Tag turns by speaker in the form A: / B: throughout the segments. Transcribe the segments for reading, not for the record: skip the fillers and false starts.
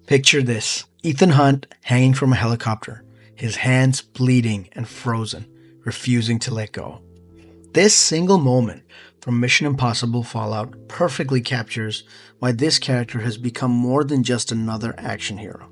A: Picture this: Ethan Hunt hanging from a helicopter, his hands bleeding and frozen, refusing to let go. This single moment from Mission Impossible Fallout perfectly captures why this character has become more than just another action hero.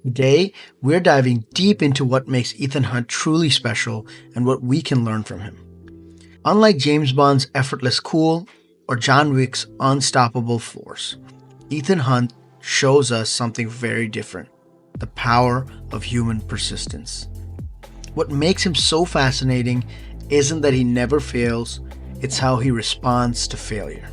A: Today, we're diving deep into what makes Ethan Hunt truly special and what we can learn from him. Unlike James Bond's effortless cool or John Wick's unstoppable force, Ethan Hunt shows us something very different: the power of human persistence. What makes him so fascinating isn't that he never fails, it's how he responds to failure.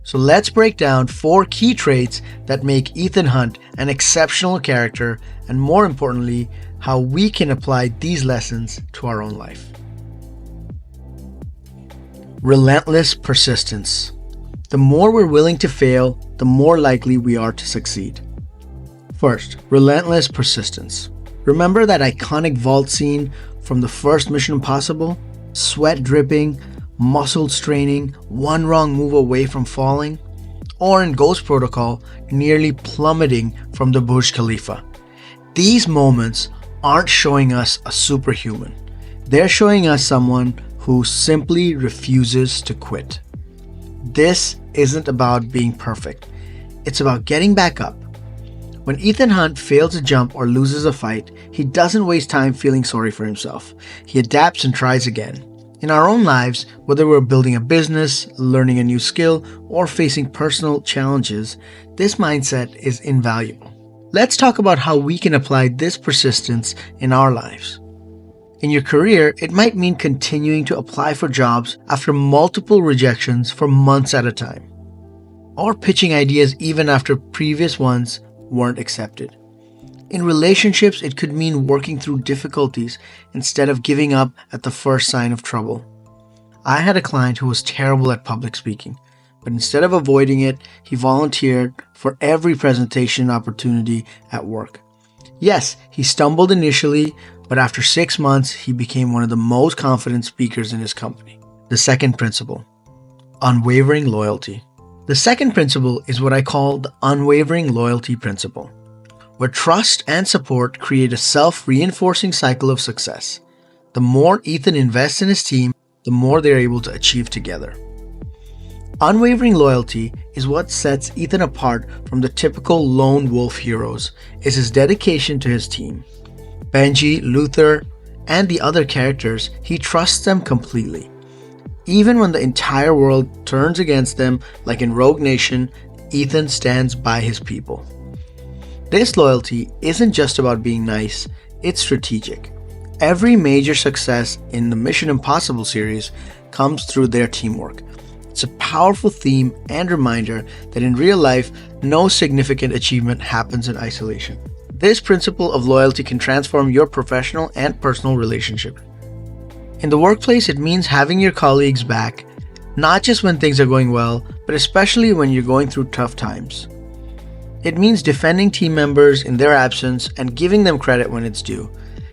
A: So let's break down 4 key traits that make Ethan Hunt an exceptional character, and more importantly, how we can apply these lessons to our own life. Relentless persistence. The more we're willing to fail, the more likely we are to succeed. First, relentless persistence. Remember that iconic vault scene from the first Mission Impossible? Sweat dripping, muscles straining, one wrong move away from falling? Or in Ghost Protocol, nearly plummeting from the Burj Khalifa. These moments aren't showing us a superhuman. They're showing us someone who simply refuses to quit. This isn't about being perfect. It's about getting back up. When Ethan Hunt fails a jump or loses a fight, he doesn't waste time feeling sorry for himself. He adapts and tries again. In our own lives, whether we're building a business, learning a new skill, or facing personal challenges, this mindset is invaluable. Let's talk about how we can apply this persistence in our lives. In your career, it might mean continuing to apply for jobs after multiple rejections for months at a time, or pitching ideas even after previous ones weren't accepted. In relationships, it could mean working through difficulties instead of giving up at the first sign of trouble. I had a client who was terrible at public speaking, but instead of avoiding it, he volunteered for every presentation opportunity at work. Yes, he stumbled initially, but after 6 months, he became one of the most confident speakers in his company. The second principle: unwavering loyalty. The second principle is what I call the unwavering loyalty principle, where trust and support create a self-reinforcing cycle of success. The more Ethan invests in his team, the more they're able to achieve together. Unwavering loyalty is what sets Ethan apart from the typical lone wolf heroes, is his dedication to his team. Benji, Luther, and the other characters, he trusts them completely. Even when the entire world turns against them, like in Rogue Nation, Ethan stands by his people. This loyalty isn't just about being nice, it's strategic. Every major success in the Mission Impossible series comes through their teamwork. It's a powerful theme and reminder that in real life, no significant achievement happens in isolation. This principle of loyalty can transform your professional and personal relationship. In the workplace, it means having your colleagues back, not just when things are going well, but especially when you're going through tough times. It means defending team members in their absence and giving them credit when it's due.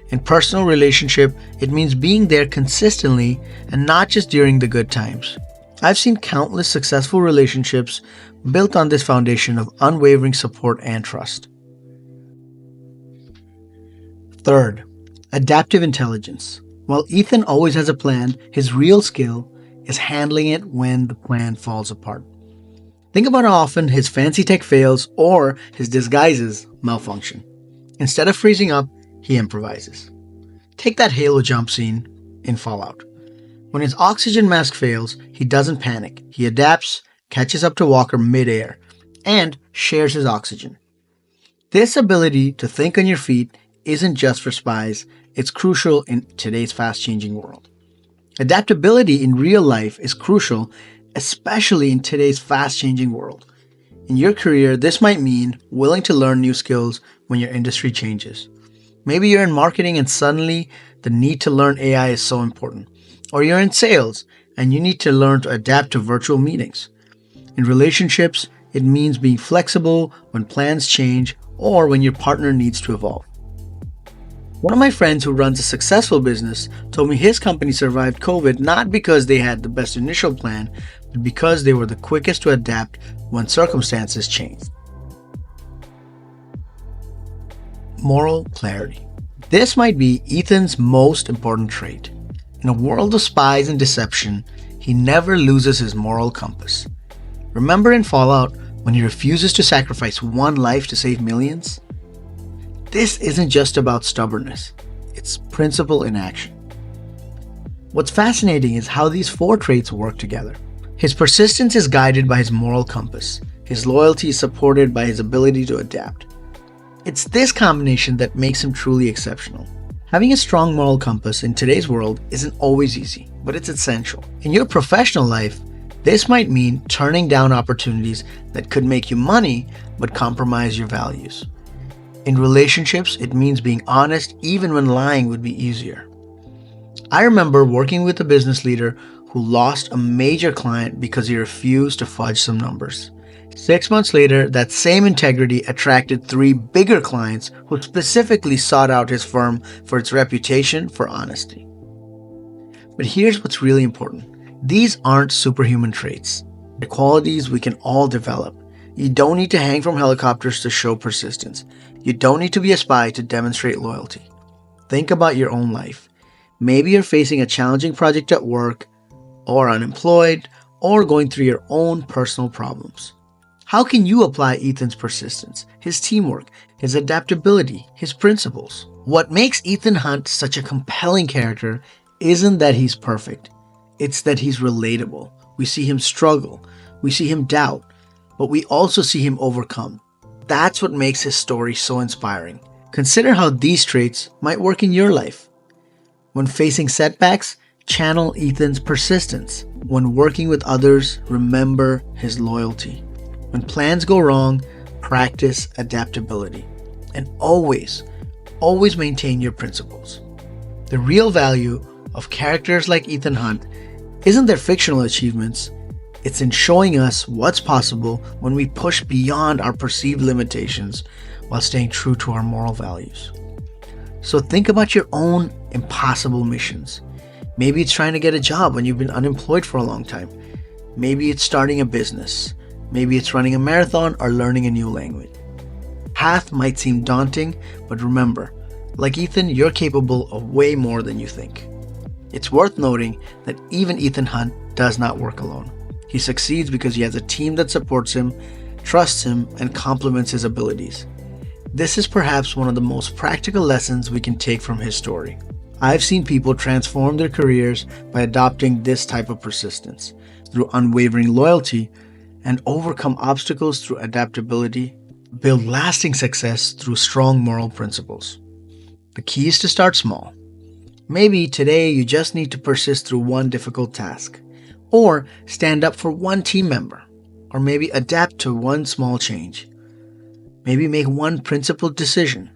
A: In personal relationship, it means being there consistently and not just during the good times. I've seen countless successful relationships built on this foundation of unwavering support and trust. Third, adaptive intelligence. While Ethan always has a plan, his real skill is handling it when the plan falls apart. Think about how often his fancy tech fails or his disguises malfunction. Instead of freezing up, he improvises. Take that Halo jump scene in Fallout. When his oxygen mask fails, he doesn't panic. He adapts, catches up to Walker mid-air, and shares his oxygen. This ability to think on your feet isn't just for spies, it's crucial in today's fast-changing world. Adaptability in real life is crucial, especially in today's fast-changing world. In your career, this might mean willing to learn new skills when your industry changes. Maybe you're in marketing and suddenly the need to learn AI is so important. Or you're in sales and you need to learn to adapt to virtual meetings. In relationships, it means being flexible when plans change or when your partner needs to evolve. One of my friends who runs a successful business told me his company survived COVID not because they had the best initial plan, but because they were the quickest to adapt when circumstances changed. Moral clarity. This might be Ethan's most important trait. In a world of spies and deception, he never loses his moral compass. Remember in Fallout when he refuses to sacrifice one life to save millions? This isn't just about stubbornness, it's principle in action. What's fascinating is how these four traits work together. His persistence is guided by his moral compass. His loyalty is supported by his ability to adapt. It's this combination that makes him truly exceptional. Having a strong moral compass in today's world isn't always easy, but it's essential. In your professional life, this might mean turning down opportunities that could make you money but compromise your values. In relationships, it means being honest even when lying would be easier. I remember working with a business leader who lost a major client because he refused to fudge some numbers. 6 months later, that same integrity attracted 3 bigger clients who specifically sought out his firm for its reputation for honesty. But here's what's really important. These aren't superhuman traits. They're qualities we can all develop. You don't need to hang from helicopters to show persistence. You don't need to be a spy to demonstrate loyalty. Think about your own life. Maybe you're facing a challenging project at work, or unemployed, or going through your own personal problems. How can you apply Ethan's persistence, his teamwork, his adaptability, his principles? What makes Ethan Hunt such a compelling character isn't that he's perfect. It's that he's relatable. We see him struggle. We see him doubt. But we also see him overcome. That's what makes his story so inspiring. Consider how these traits might work in your life. When facing setbacks, channel Ethan's persistence. When working with others, remember his loyalty. When plans go wrong, practice adaptability. And always maintain your principles. The real value of characters like Ethan Hunt isn't their fictional achievements. It's in showing us what's possible when we push beyond our perceived limitations while staying true to our moral values. So think about your own impossible missions. Maybe it's trying to get a job when you've been unemployed for a long time. Maybe it's starting a business. Maybe it's running a marathon or learning a new language. Path might seem daunting, but remember, like Ethan, you're capable of way more than you think. It's worth noting that even Ethan Hunt does not work alone. He succeeds because he has a team that supports him, trusts him, and complements his abilities. This is perhaps one of the most practical lessons we can take from his story. I've seen people transform their careers by adopting this type of persistence through unwavering loyalty and overcome obstacles through adaptability, build lasting success through strong moral principles. The key is to start small. Maybe today you just need to persist through one difficult task, or stand up for one team member, or maybe adapt to one small change. Maybe make one principled decision.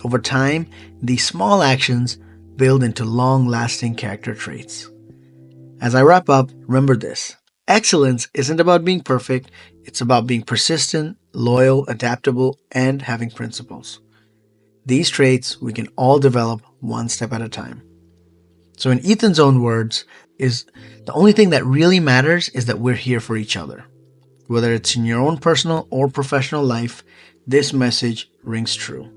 A: Over time, these small actions build into long-lasting character traits. As I wrap up, remember this. Excellence isn't about being perfect, it's about being persistent, loyal, adaptable, and having principles. These traits we can all develop one step at a time. So in Ethan's own words, the only thing that really matters is that we're here for each other. Whether it's in your own personal or professional life, this message rings true.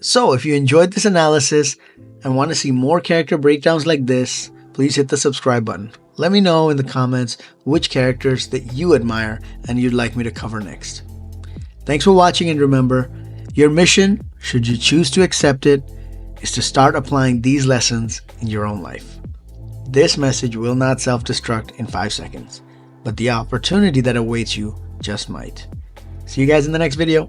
A: So if you enjoyed this analysis and want to see more character breakdowns like this, please hit the subscribe button. Let me know in the comments which characters that you admire and you'd like me to cover next. Thanks for watching, and remember, your mission, should you choose to accept it, is to start applying these lessons in your own life. This message will not self-destruct in 5 seconds, but the opportunity that awaits you just might. See you guys in the next video.